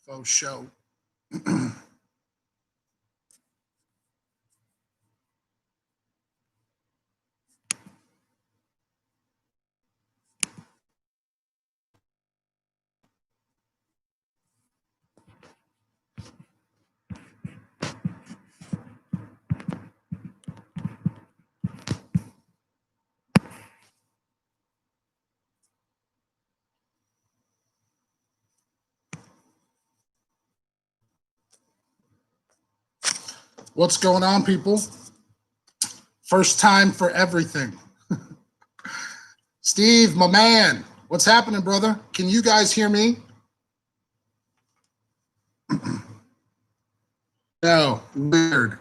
faux show. What's going on, people? First time for everything. Steve, my man, what's happening, brother? Can you guys hear me? No, weird.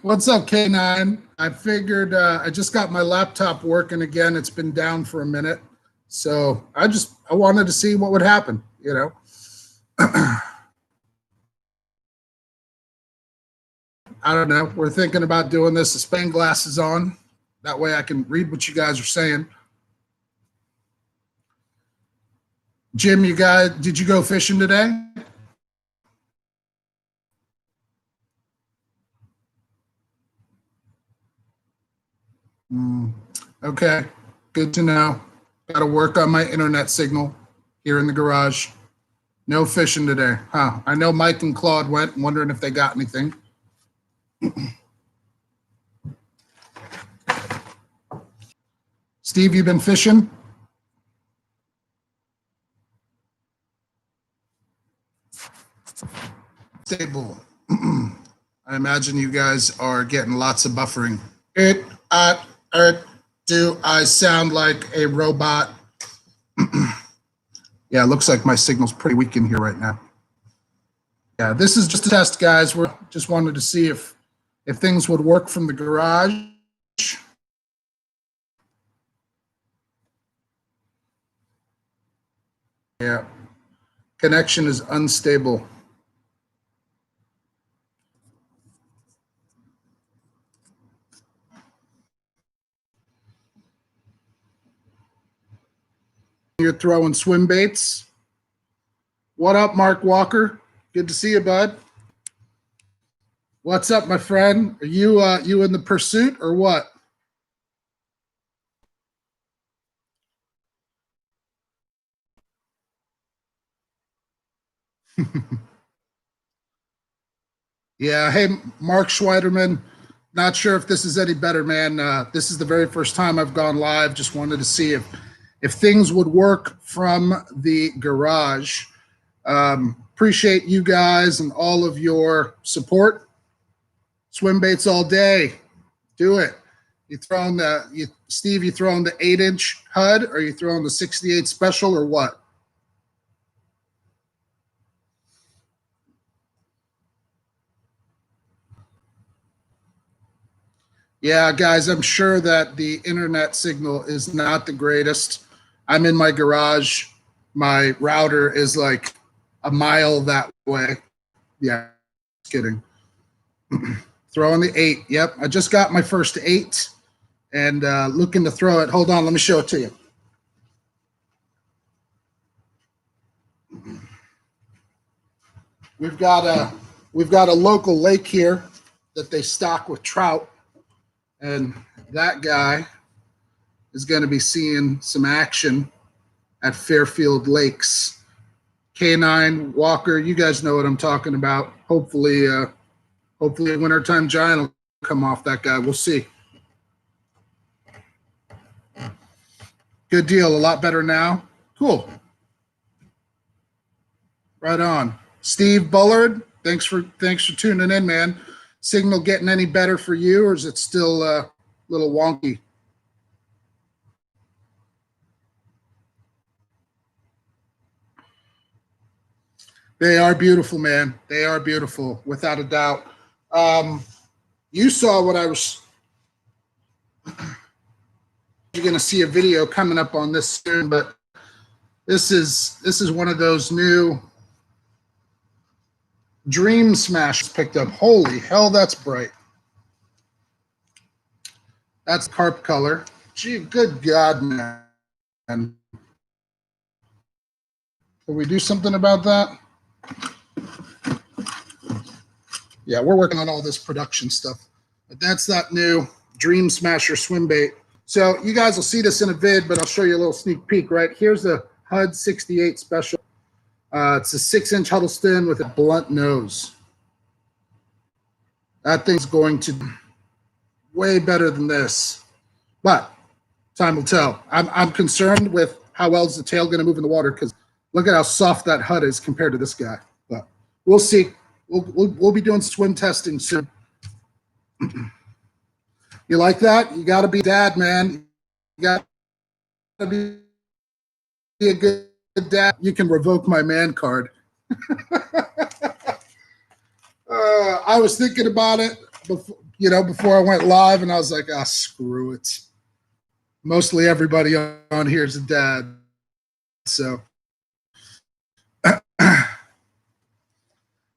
What's up, K9? I figured I just got my laptop working again. It's been down for a minute. So I wanted to see what would happen, you know. I don't know. We're thinking about doing this with Spain glasses on. That way I can read what you guys are saying. Jim, did you go fishing today? Okay, good to know. Got to work on my internet signal here in the garage. No fishing today. Huh. I know Mike and Claude went, wondering if they got anything. Steve, you been fishing? Stable. I imagine you guys are getting lots of buffering. Do I sound like a robot? Yeah, it looks like my signal's pretty weak in here right now. Yeah, this is just a test, guys. We just wanted to see if things would work from the garage. Yeah, connection is unstable. You're throwing swim baits. What up, Mark Walker? Good to see you, bud. What's up, my friend? Are you in the pursuit or what? Yeah. Hey, Mark Schweiderman. Not sure if this is any better, man. This is the very first time I've gone live. Just wanted to see if things would work from the garage. Appreciate you guys and all of your support. Swim baits all day. Do it. Steve, you throwing the 8-inch HUD or you throwing the 68 special or what? Yeah, guys, I'm sure that the internet signal is not the greatest. I'm in my garage. My router is like a mile that way. Yeah, just kidding. Throwing the 8. Yep, I just got my first 8 and looking to throw it. Hold on, let me show it to you. We've got a local lake here that they stock with trout, and that guy is going to be seeing some action at Fairfield Lakes. K9, Walker, you guys know what I'm talking about. Hopefully a wintertime giant will come off that guy. We'll see. Good deal. A lot better now. Cool. Right on. Steve Bullard, thanks for tuning in, man. Signal getting any better for you, or is it still a little wonky? They are beautiful, man. They are beautiful, without a doubt. You saw what I was. You're going to see a video coming up on this soon, but this is one of those new Dream Smash picked up. Holy hell, that's bright. That's carp color. Gee, good God, man. Can we do something about that? Yeah, we're working on all this production stuff. But that's that new Dream Smasher swim bait. So you guys will see this in a vid, but I'll show you a little sneak peek, right? Here's the HUD 68 Special. It's a 6-inch Huddleston with a blunt nose. That thing's going to be way better than this. But time will tell. I'm concerned with how well is the tail going to move in the water, because look at how soft that HUD is compared to this guy. But we'll see. We'll be doing swim testing soon. You like that? You got to be dad, man. You got to be a good dad. You can revoke my man card. I was thinking about it before I went live, and I was like, screw it. Mostly everybody on here is a dad. So,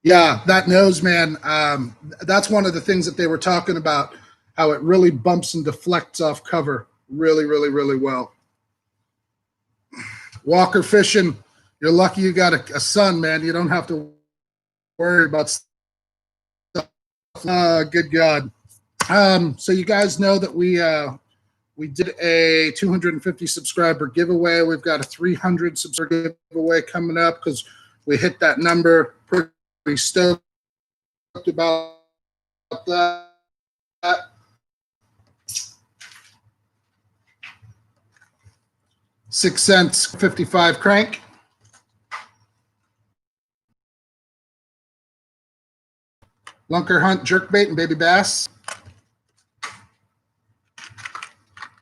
yeah, that nose, man, that's one of the things that they were talking about, how it really bumps and deflects off cover really, really, really well. Walker fishing, you're lucky you got a son, man. You don't have to worry about stuff. Good God. So you guys know that we did a 250 subscriber giveaway. We've got a 300 subscriber giveaway coming up because we hit that number. Pretty stoked about that. 6 cents, 55 crank. Lunker Hunt jerkbait and baby bass.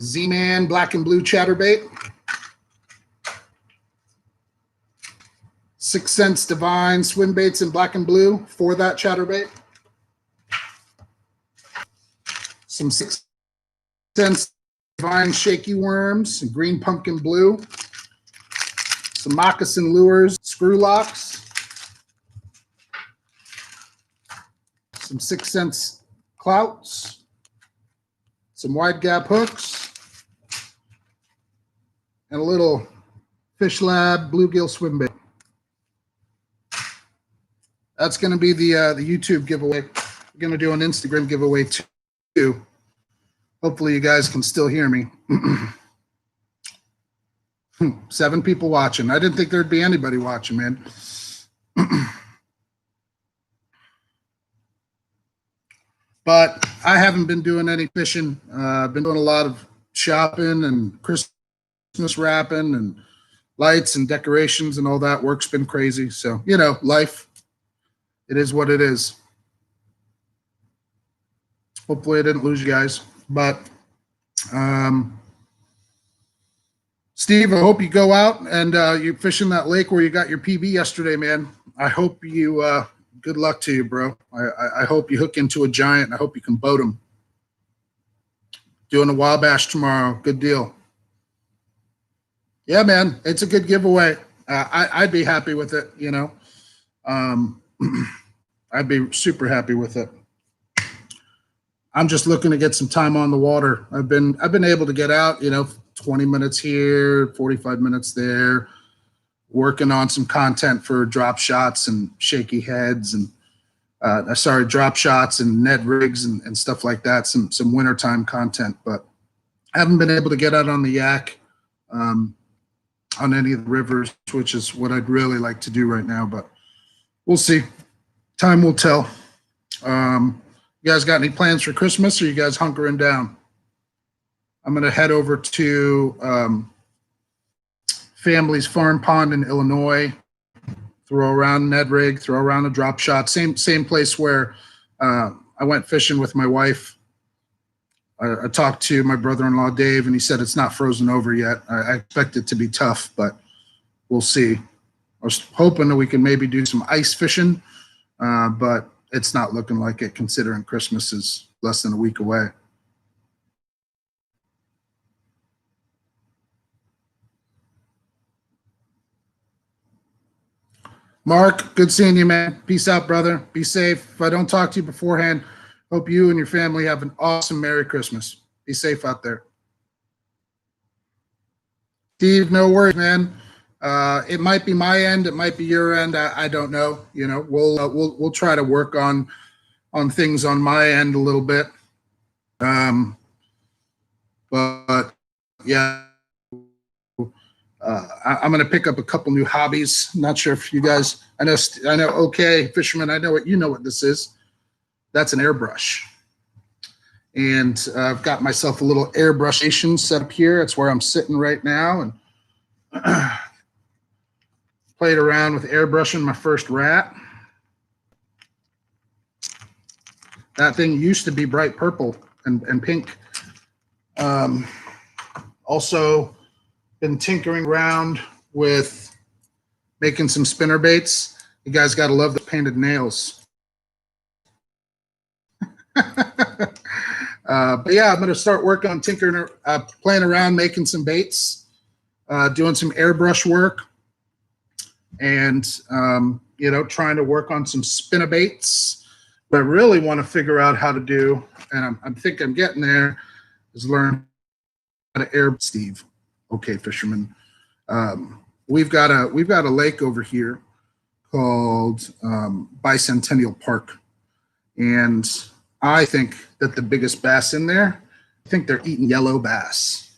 Z-Man black and blue chatterbait. 6 cents Divine swim baits in black and blue for that chatterbait. Some 6 cents Divine shaky worms and green pumpkin blue. Some moccasin lures, screw locks. Some 6 cents clouts. Some wide gap hooks. And a little Fish Lab bluegill swim bait. That's going to be the YouTube giveaway. We're going to do an Instagram giveaway too. Hopefully you guys can still hear me. 7 people watching. I didn't think there'd be anybody watching, man. But I haven't been doing any fishing. I've been doing a lot of shopping and Christmas wrapping and lights and decorations and all that. Work's been crazy. So, life, it is what it is. Hopefully I didn't lose you guys. But Steve, I hope you go out and you fish in that lake where you got your PB yesterday, man. I hope you good luck to you, bro. I hope you hook into a giant. I hope you can boat him. Doing a Wabash tomorrow. Good deal. Yeah, man, it's a good giveaway. I'd be happy with it, I'd be super happy with it. I'm just looking to get some time on the water. I've been able to get out, 20 minutes here, 45 minutes there, working on some content for drop shots and shaky heads and drop shots and Ned rigs and stuff like that, some wintertime content, but I haven't been able to get out on the yak on any of the rivers, which is what I'd really like to do right now, but we'll see. Time will tell. You guys got any plans for Christmas, or you guys hunkering down? I'm going to head over to family's farm pond in Illinois, throw around Ned rig, throw around a drop shot. Same place where I went fishing with my wife. I talked to my brother-in-law, Dave, and he said it's not frozen over yet. I expect it to be tough, but we'll see. I was hoping that we can maybe do some ice fishing, but it's not looking like it, considering Christmas is less than a week away. Mark, good seeing you, man. Peace out, brother. Be safe. If I don't talk to you beforehand, hope you and your family have an awesome Merry Christmas. Be safe out there. Steve, no worries, man. It might be my end, it might be your end. I don't know. You know, we'll try to work on things on my end a little bit. But yeah, I'm going to pick up a couple new hobbies. Not sure if you guys, I know. Okay, fisherman, I know what this is. That's an airbrush, and I've got myself a little airbrush station set up here. That's where I'm sitting right now, and played around with airbrushing my first rat. That thing used to be bright purple and pink. Also been tinkering around with making some spinner baits. You guys got to love the painted nails. But yeah, I'm going to start working on tinkering, playing around, making some baits, doing some airbrush work, and you know, trying to work on some spinner baits. What I really want to figure out how to do, and I think I'm getting there, is learn how to air. Steve, okay, fisherman. We've got a lake over here called Bicentennial Park, and I think that the biggest bass in there, I think they're eating yellow bass.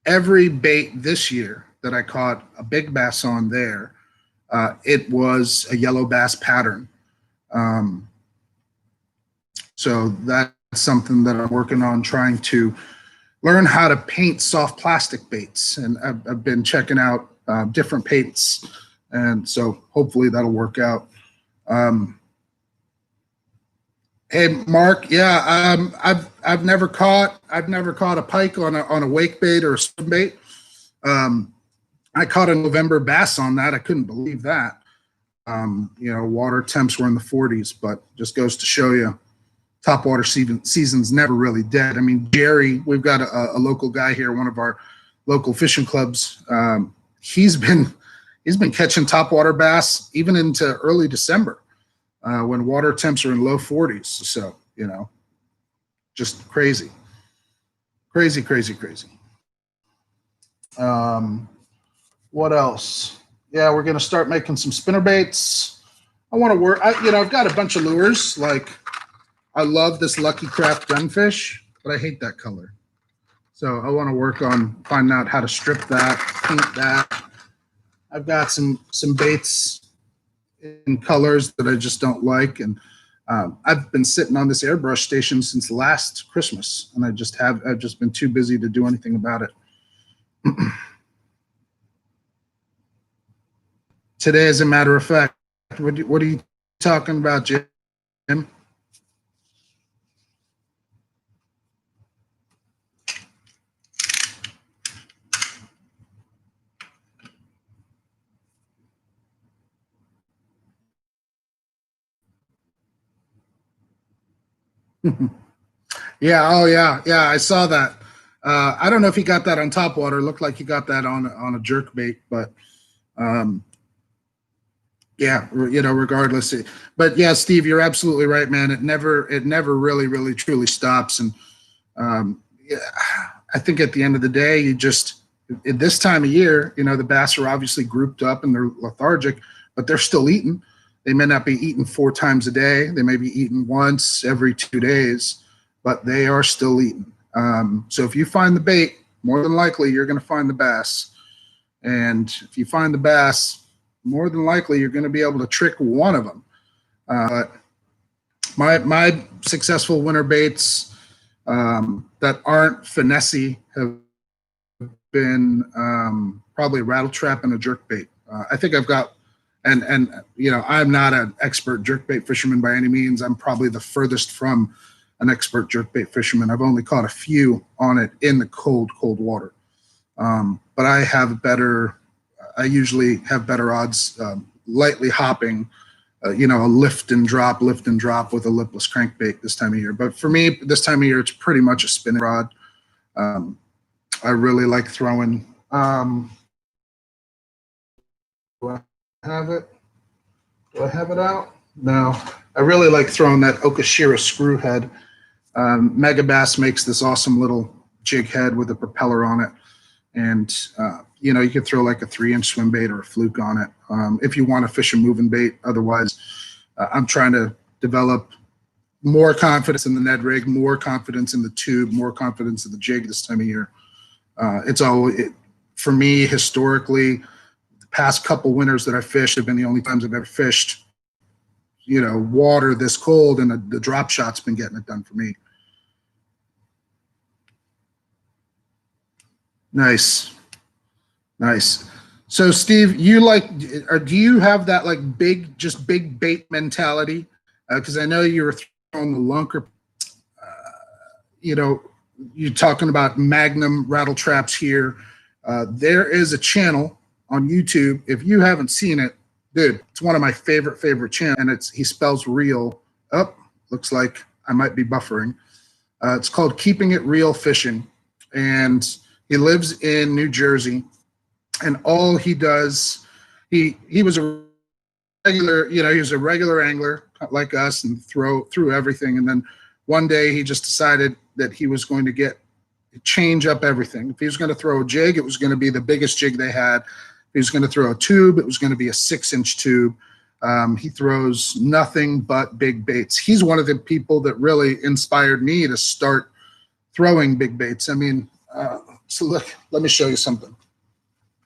Every bait this year that I caught a big bass on there, it was a yellow bass pattern. So that's something that I'm working on, trying to learn how to paint soft plastic baits. And I've been checking out different paints. And so hopefully that'll work out. Hey, Mark. Yeah, I've never caught a pike on a wake bait or a swim bait. I caught a November bass on that. I couldn't believe that. You know, water temps were in the 40s, but just goes to show you, topwater season's never really dead. I mean, Jerry, we've got a local guy here, one of our local fishing clubs. He's been catching topwater bass even into early December when water temps are in low 40s. So, you know, just crazy. What else? Yeah, we're going to start making some spinner baits. I want to work, I've got a bunch of lures. Like, I love this Lucky Craft gunfish, but I hate that color. So I want to work on finding out how to strip that, paint that. I've got some baits in colors that I just don't like, and I've been sitting on this airbrush station since last Christmas, and I've just been too busy to do anything about it. Today, as a matter of fact, what are you talking about, Jim? Yeah. Oh, yeah. Yeah. I saw that. I don't know if he got that on topwater. It looked like he got that on a jerk bait, but yeah, you know, regardless. But yeah, Steve, you're absolutely right, man. It never really truly stops. And yeah, I think at the end of the day, you just, at this time of year, you know, the bass are obviously grouped up and they're lethargic, but they're still eating. They may not be eating 4 times a day. They may be eating once every 2 days, but they are still eating. So if you find the bait, more than likely you're going to find the bass. And if you find the bass, more than likely you're going to be able to trick one of them. My successful winter baits that aren't finessey have been probably a rattle trap and a jerk bait. I think I've got, and you know, I'm not an expert jerkbait fisherman by any means. I'm probably the furthest from an expert jerkbait fisherman. I've only caught a few on it in the cold water. But I usually have better odds lightly hopping, you know, a lift and drop with a lipless crankbait this time of year. But for me, this time of year, it's pretty much a spinning rod. I really like throwing. Do I have it? Do I have it out? No. I really like throwing that Okashira screw head. Mega Bass makes this awesome little jig head with a propeller on it. And, you know, you could throw like a 3-inch swim bait or a fluke on it if you want to fish a moving bait. Otherwise, I'm trying to develop more confidence in the Ned rig, more confidence in the tube, more confidence in the jig this time of year. For me, historically, the past couple winters that I fished have been the only times I've ever fished, you know, water this cold, and the drop shot's been getting it done for me. Nice. Nice. So Steve, you do you have that like just big bait mentality? Because I know you were throwing the lunker, you know, you're talking about Magnum rattle traps here. There is a channel on YouTube. If you haven't seen it, dude, it's one of my favorite channels, and he spells real. Oh, looks like I might be buffering. It's called Keeping It Real Fishing, and he lives in New Jersey, and all he does, he was a regular, you know, he was a regular angler like us and through everything. And then one day he just decided that he was going to change up everything. If he was going to throw a jig, it was going to be the biggest jig they had. If he was going to throw a tube, it was going to be a 6-inch tube. He throws nothing but big baits. He's one of the people that really inspired me to start throwing big baits. I mean, so look, let me show you something.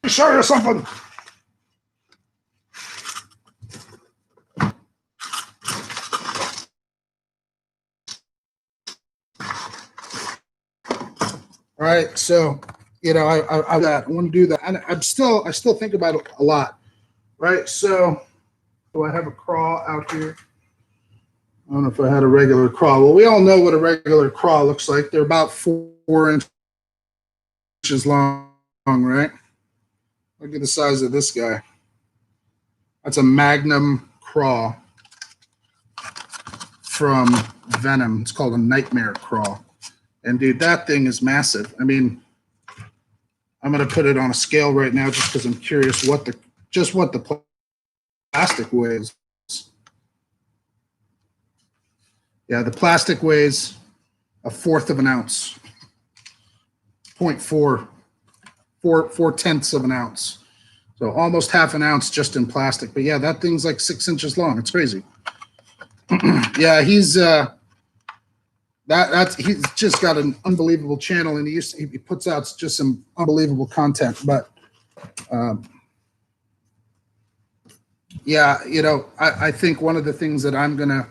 Let me show you something. All right, so you know, I want to do that, and I still think about it a lot. Right, so do I have a craw out here? I don't know if I had a regular craw. Well, we all know what a regular craw looks like. They're about 4 inches long, right? Look at the size of this guy. That's a Magnum Craw from Venom. It's called a Nightmare Craw. And dude, that thing is massive. I mean, I'm going to put it on a scale right now just because I'm curious what the plastic weighs. Yeah, the plastic weighs 1/4 of an ounce. 0.4 of an ounce. So almost 1/2 ounce just in plastic. But yeah, that thing's like 6 inches long. It's crazy. Yeah, he's he's just got an unbelievable channel, and he puts out just some unbelievable content. But yeah, you know, I think one of the things that I'm gonna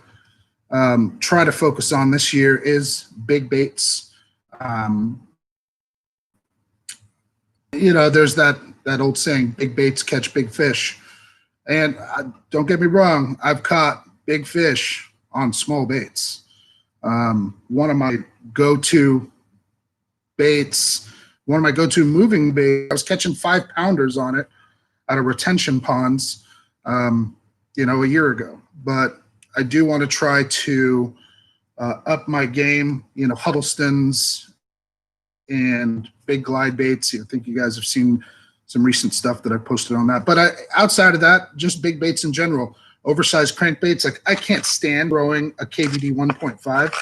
try to focus on this year is big baits. You know, there's that old saying, big baits catch big fish. And don't get me wrong, I've caught big fish on small baits. One of my go-to baits, one of my go-to moving baits, I was catching 5-pounders on it out of retention ponds, you know, a year ago. But I do want to try to up my game, you know, Huddlestons and big glide baits. I think you guys have seen some recent stuff that I posted on that. But outside of that, just big baits in general. Oversized crankbaits. Like, I can't stand throwing a KVD 1.5,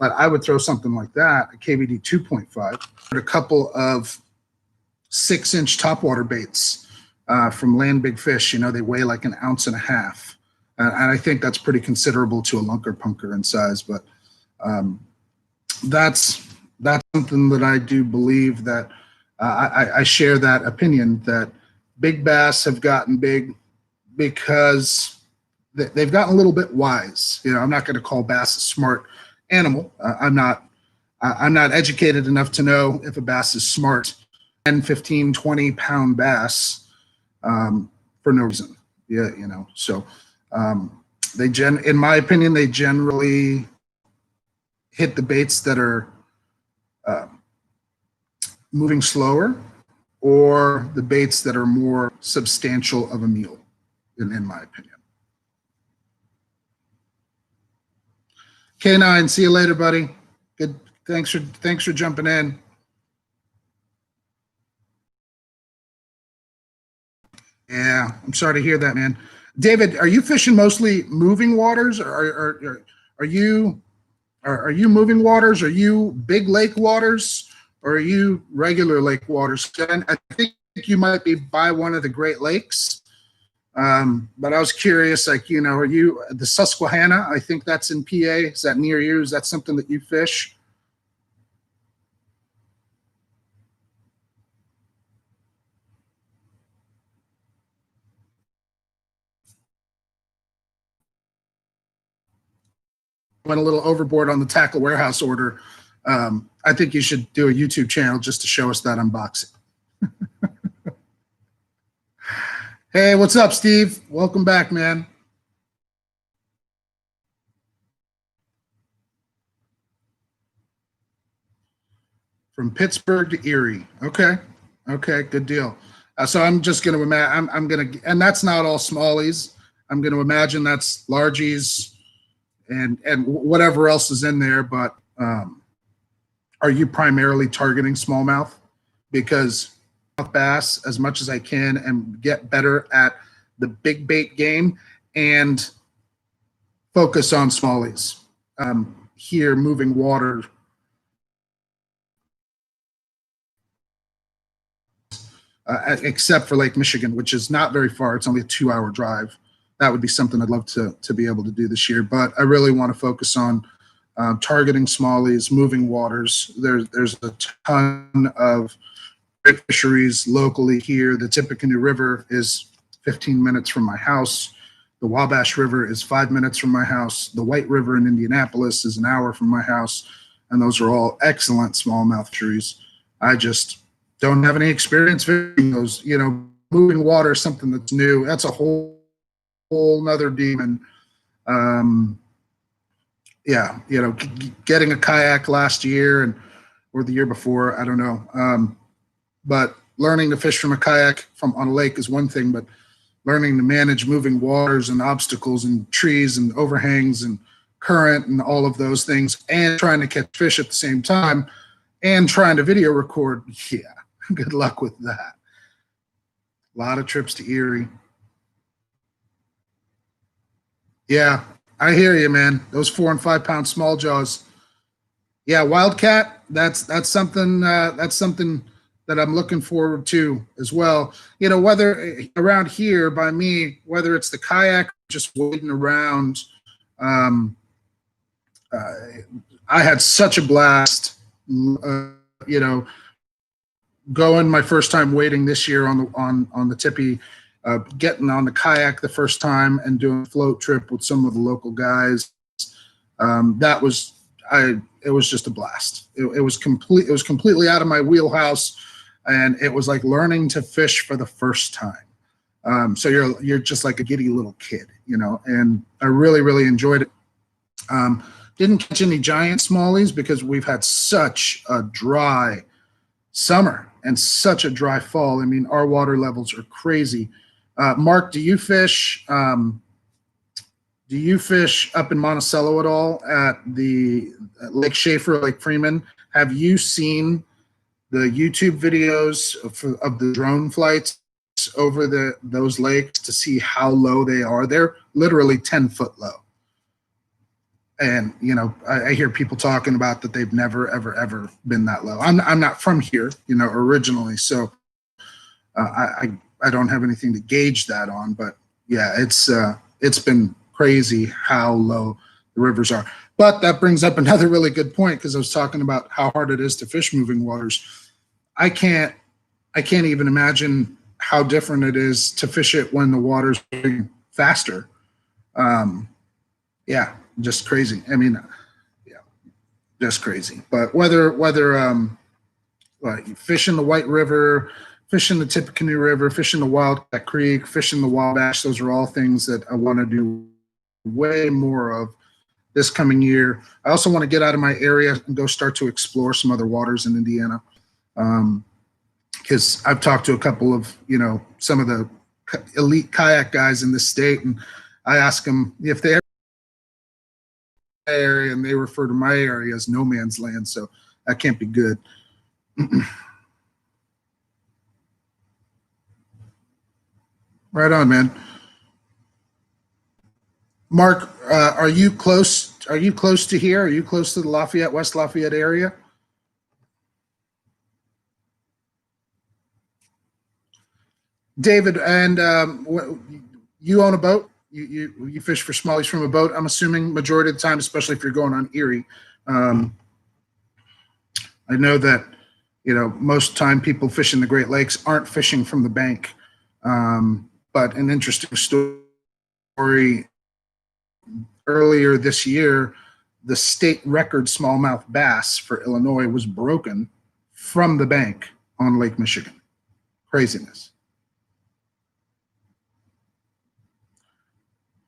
but I would throw something like that, a KVD 2.5. A couple of 6-inch topwater baits from Land Big Fish. You know, they weigh like 1.5 ounces. And I think that's pretty considerable to a lunker punker in size. But that's something that I do believe that I share that opinion that big bass have gotten big because they've gotten a little bit wise. You know, I'm not going to call bass a smart animal. I'm not educated enough to know if a bass is smart. 10, 15, 20 pound bass for no reason. Yeah, you know. So in my opinion, they generally hit the baits that are moving slower, or the baits that are more substantial of a meal, in my opinion. K9, see you later, buddy. Good. Thanks for jumping in. Yeah, I'm sorry to hear that, man. David, are you fishing mostly moving waters, or are you Are you moving waters? Are you big lake waters? Or are you regular lake waters? And I think you might be by one of the Great Lakes. But I was curious, like, are you the Susquehanna? I think that's in PA. Is that near you? Is that something that you fish? Went a little overboard on the tackle warehouse order. I think you should do a YouTube channel just to show us that unboxing. Hey, what's up, Steve? Welcome back, man. From Pittsburgh to Erie. Okay. Okay, good deal. So I'm just going to imagine, I'm going to, and that's not all smallies. I'm going to imagine that's largies and whatever else is in there. But are you primarily targeting smallmouth? Because bass as much as I can and get better at the big bait game and focus on smallies. Here, moving water. Except for Lake Michigan, which is not very far. It's only a 2-hour drive. That would be something I'd love to be able to do this year. But I really want to focus on targeting smallies, moving waters. There's a ton of great fisheries locally here. The Tippecanoe River is 15 minutes from my house. The Wabash River is 5 minutes from my house. The White River in Indianapolis is an hour from my house. And those are all excellent smallmouth fisheries. I just don't have any experience fishing those. Moving water is something that's new. That's a whole nother demon. Yeah, getting a kayak last year or the year before, I don't know. But learning to fish from a kayak on a lake is one thing, but learning to manage moving waters and obstacles and trees and overhangs and current and all of those things, and trying to catch fish at the same time and trying to video record, yeah, good luck with that. A lot of trips to Erie. Yeah, I hear you, man. Those 4 and 5 pound small jaws. Yeah, wildcat. That's something. That's something that I'm looking forward to as well. Whether around here by me, whether it's the kayak, just wading around. Um, uh, I had such a blast. Going my first time wading this year on the Tippy, getting on the kayak the first time and doing a float trip with some of the local guys. That was it was just a blast. It was completely out of my wheelhouse, and it was like learning to fish for the first time. So you're just like a giddy little kid, and I really enjoyed it. Didn't catch any giant smallies because we've had such a dry summer and such a dry fall. I mean, our water levels are crazy. Mark, do you fish? Do you fish up in Monticello at all at the Lake Schaefer, Lake Freeman? Have you seen the YouTube videos of the drone flights over those lakes to see how low they are? They're literally 10-foot low. And I hear people talking about that they've never ever been that low. I'm not from here, originally, so I don't have anything to gauge that on. But yeah, it's been crazy how low the rivers are. But that brings up another really good point, because I was talking about how hard it is to fish moving waters. I can't even imagine how different it is to fish it when the water's moving faster. Yeah, just crazy. I mean, yeah, just crazy. But whether like fishing the White River, fishing the Tippecanoe River, fishing the Wildcat Creek, fishing the Wabash, those are all things that I want to do way more of this coming year. I also want to get out of my area and go start to explore some other waters in Indiana. Because I've talked to a couple of, some of the elite kayak guys in the state, and I ask them if they area, and they refer to my area as no man's land, so that can't be good. Right on, man. Mark, are you close? Are you close to here? Are you close to the Lafayette, West Lafayette area? David, and you own a boat? You fish for smallies from a boat? I'm assuming majority of the time, especially if you're going on Erie. Um, I know that most time people fishing the Great Lakes aren't fishing from the bank. But an interesting story earlier this year, the state record smallmouth bass for Illinois was broken from the bank on Lake Michigan. Craziness.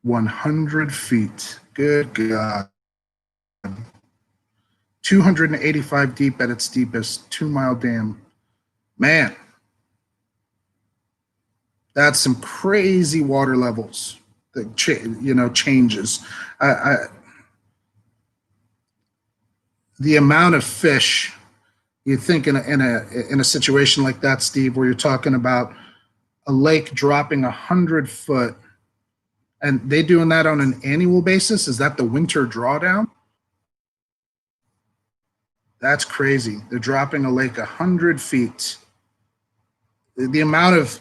100 feet. Good God. 285 deep at its deepest, 2 mile dam. Man, that's some crazy water levels that changes. The amount of fish you think in a situation like that, Steve, where you're talking about a lake dropping 100 foot, and they doing that on an annual basis. Is that the winter drawdown? That's crazy. They're dropping a lake 100 feet. The amount of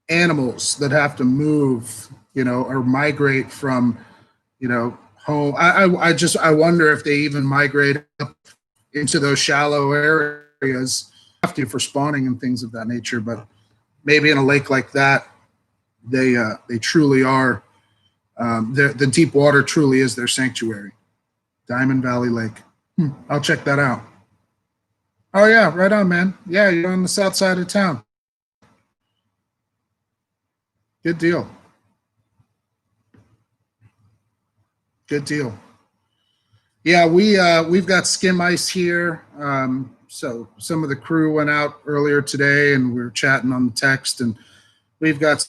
animals that have to move, or migrate from, home. I wonder if they even migrate up into those shallow areas have to for spawning and things of that nature. But maybe in a lake like that, they truly are. The deep water truly is their sanctuary. Diamond Valley Lake. I'll check that out. Oh yeah, right on, man. Yeah, you're on the south side of town. Good deal. Good deal. Yeah, we've got skim ice here. So some of the crew went out earlier today, and we were chatting on the text, and we've got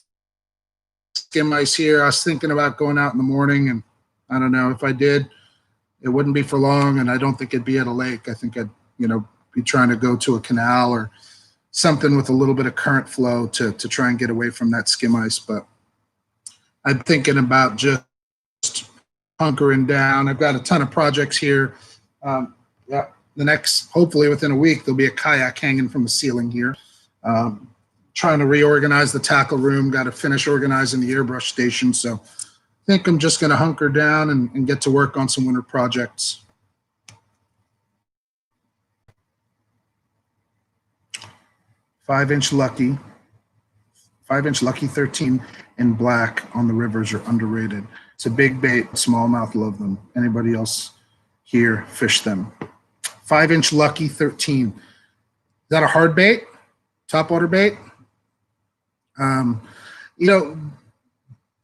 skim ice here. I was thinking about going out in the morning, and I don't know if I did, it wouldn't be for long, and I don't think it'd be at a lake. I think I'd be trying to go to a canal or something with a little bit of current flow to try and get away from that skim ice. But I'm thinking about just hunkering down. I've got a ton of projects here. Yeah, the next, hopefully within a week, there'll be a kayak hanging from the ceiling here. Trying to reorganize the tackle room. Got to finish organizing the airbrush station. So I think I'm just going to hunker down and get to work on some winter projects. 5-inch lucky. 5-inch lucky 13 in black on the rivers are underrated. It's a big bait. Smallmouth love them. Anybody else here fish them? 5-inch lucky 13. Is that a hard bait? Topwater bait?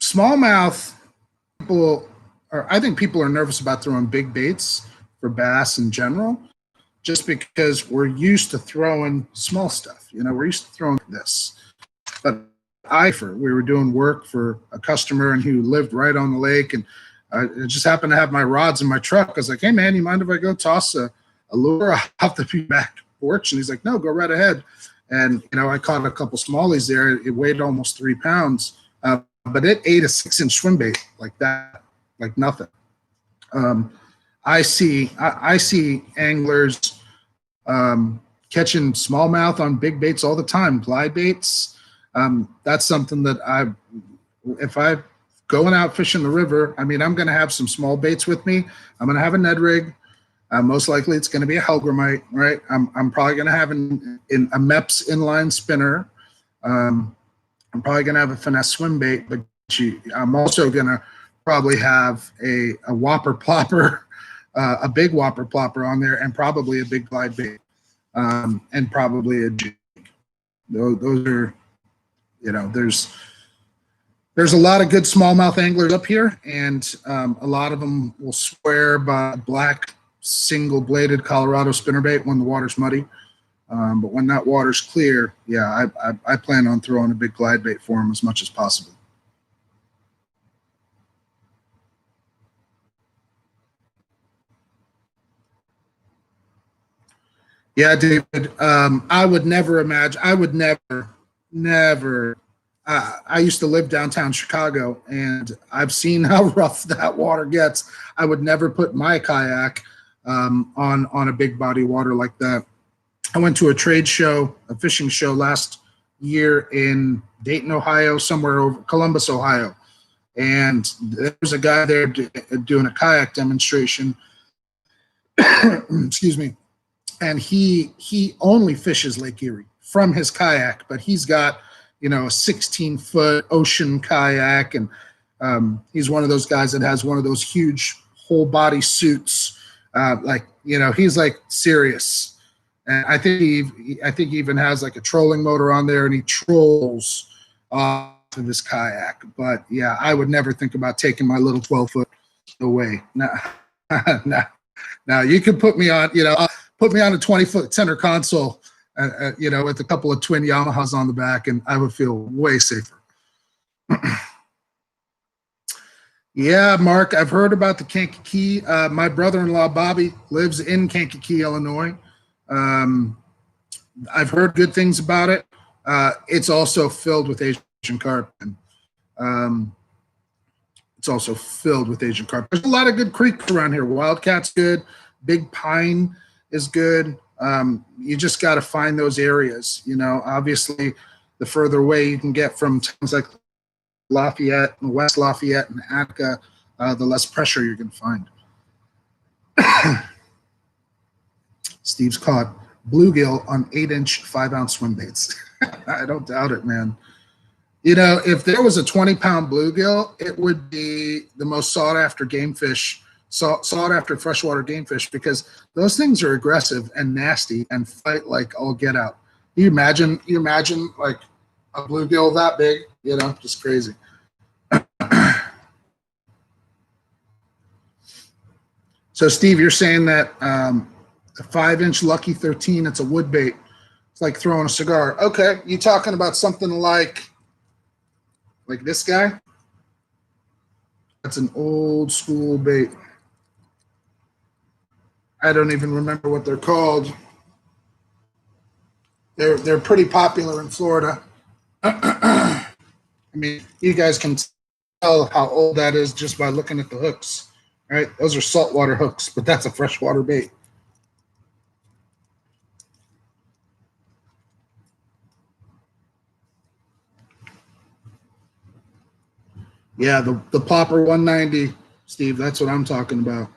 Smallmouth people are, I think people are nervous about throwing big baits for bass in general, just because we're used to throwing small stuff. We're used to throwing this. But we were doing work for a customer and who lived right on the lake, and I just happened to have my rods in my truck. I was like, "Hey man, you mind if I go toss a lure off the back porch?" And he's like, "No, go right ahead." And I caught a couple smallies there. It weighed almost 3 pounds, but it ate a 6-inch swim bait like that, like nothing. I see anglers catching smallmouth on big baits all the time, glide baits. That's something that if I'm going out fishing the river, I'm going to have some small baits with me. I'm going to have a Ned rig. Most likely it's going to be a Helgramite, right? I'm probably going to have a Mepps inline spinner. I'm probably going to have a finesse swim bait, but I'm also going to probably have a whopper plopper, a big whopper plopper on there, and probably a big glide bait, and probably a jig. Those are, there's a lot of good smallmouth anglers up here, and a lot of them will swear by black single-bladed Colorado spinnerbait when the water's muddy. But when that water's clear, yeah, I plan on throwing a big glide bait for them as much as possible. Yeah, David, I would never imagine, I would never I used to live downtown Chicago, and I've seen how rough that water gets. I would never put my kayak on a big body water like that. I went to a trade show, a fishing show last year in Dayton, Ohio, somewhere over Columbus, Ohio. And there's a guy there doing a kayak demonstration. Excuse me. And he only fishes Lake Erie from his kayak, but he's got, a 16-foot ocean kayak. And he's one of those guys that has one of those huge whole body suits. He's like serious. And I think he even has like a trolling motor on there, and he trolls off of his kayak. But yeah, I would never think about taking my little 12-foot away. No, no. You could put me on, put me on a 20-foot center console, with a couple of twin Yamahas on the back, and I would feel way safer. Yeah, Mark, I've heard about the Kankakee. My brother-in-law, Bobby, lives in Kankakee, Illinois. I've heard good things about it. It's also filled with Asian carp. There's a lot of good creeks around here. Wildcat's good. Big Pine is good. You just got to find those areas. Obviously, the further away you can get from towns like Lafayette and West Lafayette and Attica, the less pressure you're going to find. Steve's caught bluegill on 8-inch 5-ounce swim baits. I don't doubt it, man. If there was a 20-pound bluegill, it would be the most sought-after game fish, sought-after freshwater game fish, because those things are aggressive and nasty and fight like all get out. You imagine like a bluegill that big, just crazy. So, Steve, you're saying that a 5-inch Lucky 13, it's a wood bait. It's like throwing a cigar. Okay, you talking about something like this guy? That's an old school bait. I don't even remember what they're called. They're pretty popular in Florida. I mean, you guys can tell how old that is just by looking at the hooks, right? Those are saltwater hooks, but that's a freshwater bait. Yeah, the Popper 190, Steve, that's what I'm talking about.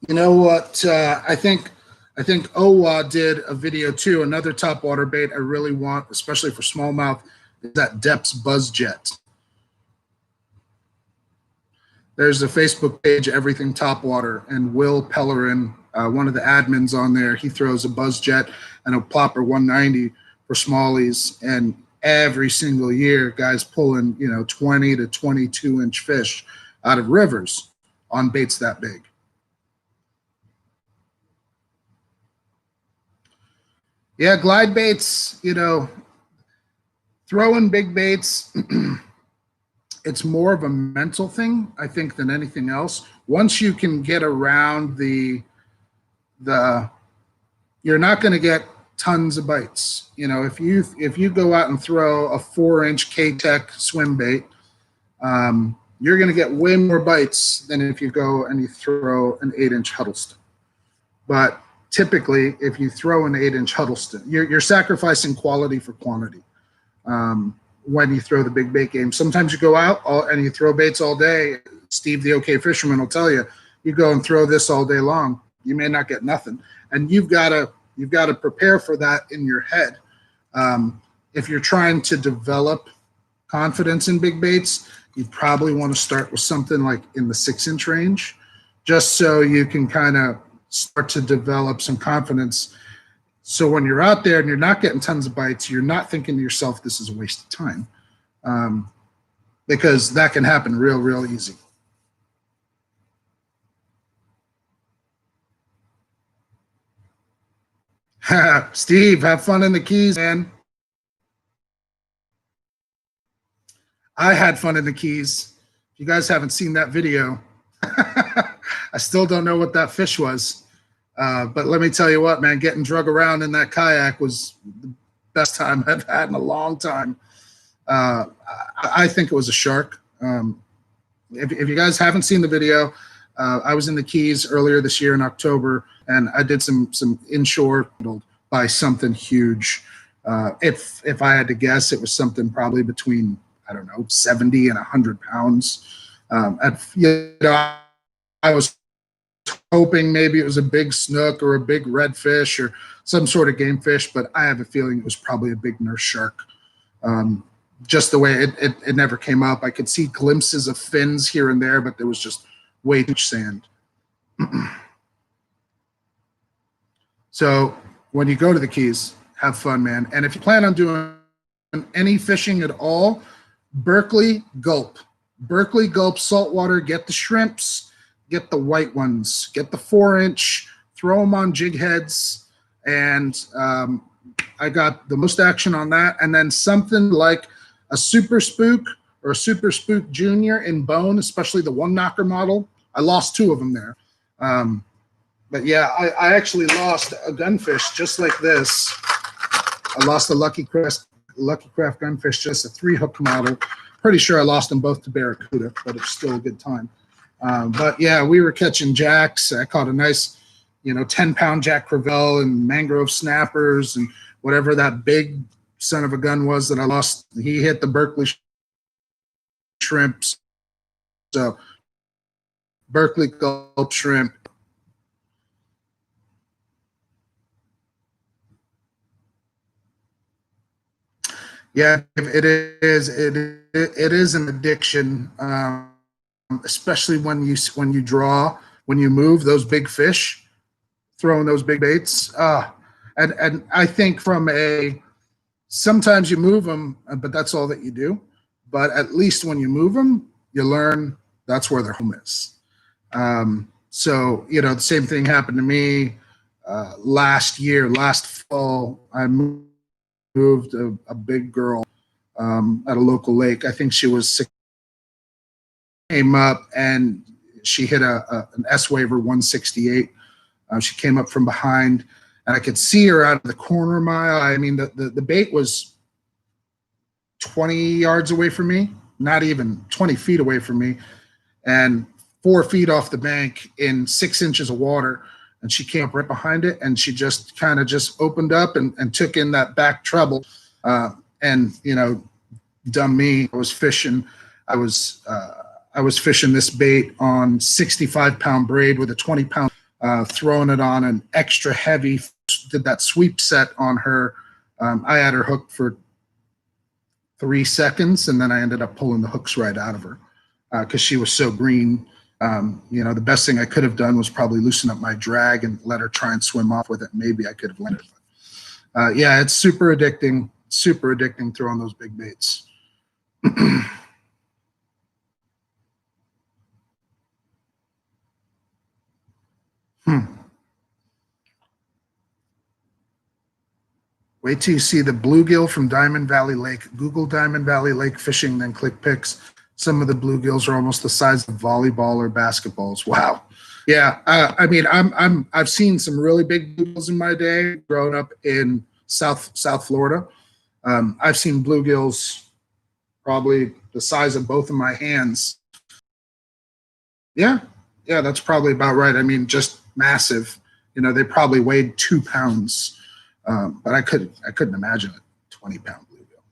You know what? I think Owa did a video too. Another topwater bait I really want, especially for smallmouth, is that Depths Buzz Jet. There's a Facebook page, Everything Topwater, and Will Pellerin, one of the admins on there, he throws a Buzz Jet and a Popper 190 for smallies, and every single year, guys pulling 20 to 22-inch fish out of rivers on baits that big. Yeah, glide baits, throwing big baits, it's more of a mental thing, I think, than anything else. Once you can get around the you're not going to get tons of bites. If you go out and throw a 4-inch K-Tech swim bait, you're going to get way more bites than if you go and you throw an 8-inch Huddleston. But typically, if you throw an 8-inch Huddleston, you're sacrificing quality for quantity when you throw the big bait game. Sometimes you go out and you throw baits all day. Steve, the OK Fisherman, will tell you, you go and throw this all day long, you may not get nothing. And you've got to prepare for that in your head. If you're trying to develop confidence in big baits, you probably want to start with something like in the 6-inch range, just so you can kind of start to develop some confidence. So when you're out there and you're not getting tons of bites, you're not thinking to yourself, this is a waste of time, because that can happen real easy. Steve, have fun in the Keys, man. I had fun in the Keys. If you guys haven't seen that video, I still don't know what that fish was. But let me tell you what, man, getting drug around in that kayak was best time I've had in a long time. I think it was a shark. If you guys haven't seen the video, I was in the Keys earlier this year in October, and I did some inshore by something huge. If I had to guess, it was something probably between, I don't know, 70 and 100 pounds. I was hoping maybe it was a big snook or a big redfish or some sort of game fish, but I have a feeling it was probably a big nurse shark. Just the way it never came up. I could see glimpses of fins here and there, but there was just way too much sand. So when you go to the Keys, have fun, man. And if you plan on doing any fishing at all, Berkeley Gulp. Berkeley Gulp saltwater, get the shrimps, get the white ones, get the 4-inch, throw them on jig heads. And I got the most action on that. And then something like a Super Spook or a Super Spook Junior in bone, especially the one knocker model. I lost 2 of them there. But yeah, I actually lost a gunfish just like this. I lost a Lucky Craft gunfish, just a 3-hook model. Pretty sure I lost them both to Barracuda, but it's still a good time. But yeah, we were catching jacks. I caught a nice, 10-pound Jack Crevalle and mangrove snappers and whatever that big son of a gun was that I lost. He hit the Berkeley shrimps. So Berkeley Gulp shrimp. Yeah, it is. It is an addiction, especially when you draw, when you move those big fish, throwing those big baits. And I think sometimes you move them, but that's all that you do. But at least when you move them, you learn that's where their home is. So the same thing happened to me last fall. I moved a big girl at a local lake. I think she was 6. Came up and she hit an S-Waver 168. She came up from behind, and I could see her out of the corner of my eye. I mean, the bait was 20 yards away from me, not even 20 feet away from me, and 4 feet off the bank in 6 inches of water. And she came up right behind it, and she just kind of opened up and took in that back treble. And dumb me, I was fishing. I was fishing this bait on 65-pound braid with a 20-pound, throwing it on an extra heavy. Did that sweep set on her. I had her hooked for 3 seconds, and then I ended up pulling the hooks right out of her because she was so green. The best thing I could have done was probably loosen up my drag and let her try and swim off with it. Maybe I could have landed. Yeah, it's super addicting throwing those big baits. Wait till you see the bluegill from Diamond Valley Lake. Google Diamond Valley Lake fishing, then click pics. Some of the bluegills are almost the size of volleyball or basketballs. Wow. Yeah. I mean, I've seen some really big bluegills in my day growing up in South Florida. I've seen bluegills probably the size of both of my hands. Yeah, that's probably about right. I mean, just massive. They probably weighed 2 pounds, but I couldn't imagine a 20-pound bluegill.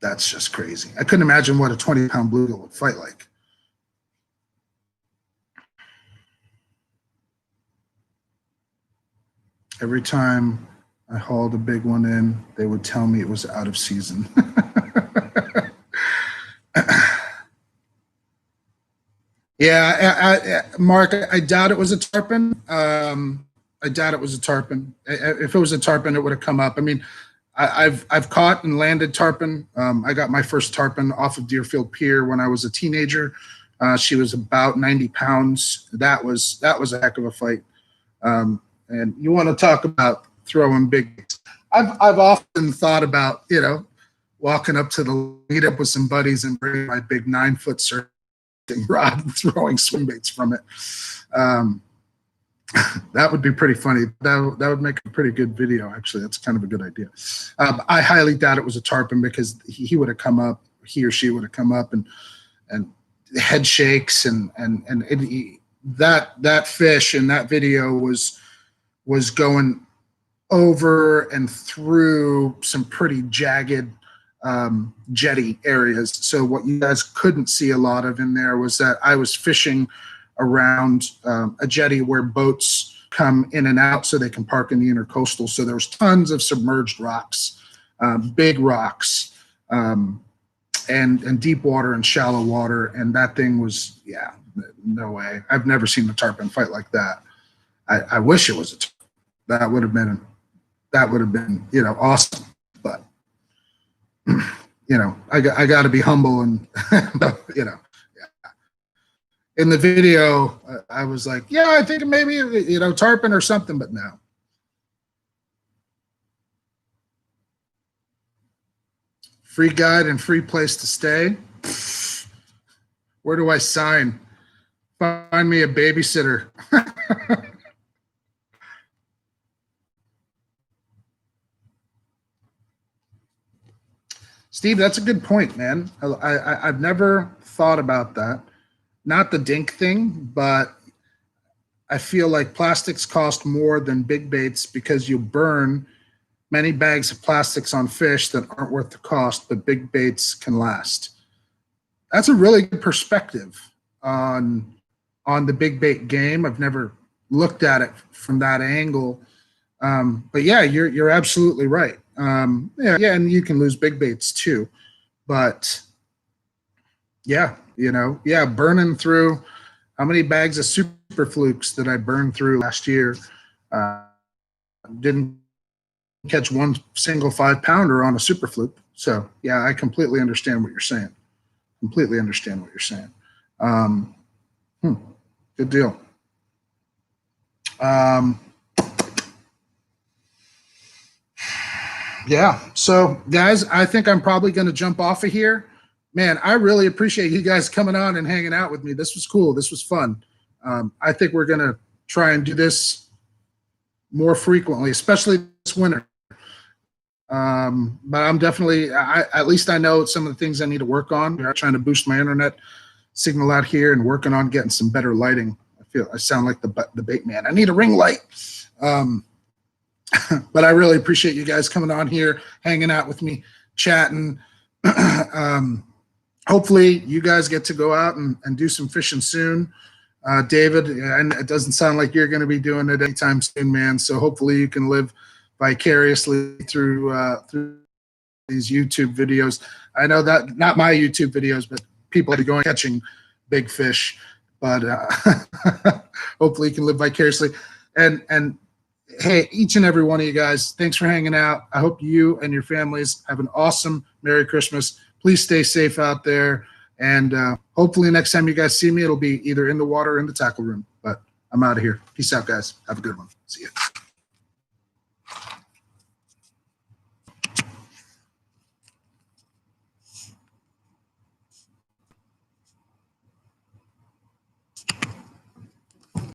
That's just crazy. I couldn't imagine what a 20-pound bluegill would fight like. Every time I hauled a big one in, they would tell me it was out of season. Yeah, Mark, I doubt it was a tarpon. I doubt it was a tarpon. If it was a tarpon, it would have come up. I mean, I've caught and landed tarpon. I got my first tarpon off of Deerfield Pier when I was a teenager. She was about 90 pounds. That was a heck of a fight. And you want to talk about throwing big. I've often thought about walking up to the meet up with some buddies and bringing my big 9-foot surfing rod and throwing swim baits from it. That would be pretty funny. That would make a pretty good video, actually. That's kind of a good idea. I highly doubt it was a tarpon because he would have come up, he or she would have come up and head shakes that fish in that video was going over and through some pretty jagged jetty areas. So what you guys couldn't see a lot of in there was that I was fishing around a jetty where boats come in and out so they can park in the intercoastal. So there was tons of submerged rocks, big rocks, and deep water and shallow water. And that thing was, yeah, no way. I've never seen a tarpon fight like that. I wish it was a tarpon. That would have been, you know, awesome. But, you know, I got to be humble and, you know, in the video, I was like, yeah, I think maybe, you know, tarpon or something, but no. Free guide and free place to stay. Where do I sign? Find me a babysitter. Steve, that's a good point, man. I've never thought about that. Not the dink thing, but I feel like plastics cost more than big baits because you burn many bags of plastics on fish that aren't worth the cost, but big baits can last. That's a really good perspective on the big bait game. I've never looked at it from that angle. But yeah, you're absolutely right. Yeah, and you can lose big baits too. But yeah, you know, yeah, burning through, how many bags of super flukes did I burn through last year? Didn't catch one single 5-pounder on a super fluke. So yeah, I completely understand what you're saying. Completely understand what you're saying. Good deal. Yeah. So guys, I think I'm probably going to jump off of here. Man, I really appreciate you guys coming on and hanging out with me. This was cool. This was fun. I think we're going to try and do this more frequently, especially this winter. But I'm definitely, at least I know some of the things I need to work on. We're trying to boost my internet signal out here and working on getting some better lighting. I sound like the bait man. I need a ring light. But I really appreciate you guys coming on here, hanging out with me, chatting. Hopefully you guys get to go out and do some fishing soon. David, and it doesn't sound like you're going to be doing it anytime soon, man. So hopefully you can live vicariously through these YouTube videos. I know that not my YouTube videos, but people are going catching big fish. But hopefully you can live vicariously. And hey, each and every one of you guys, thanks for hanging out. I hope you and your families have an awesome Merry Christmas. Please stay safe out there. And hopefully next time you guys see me, it'll be either in the water or in the tackle room. But I'm out of here. Peace out, guys. Have a good one. See ya.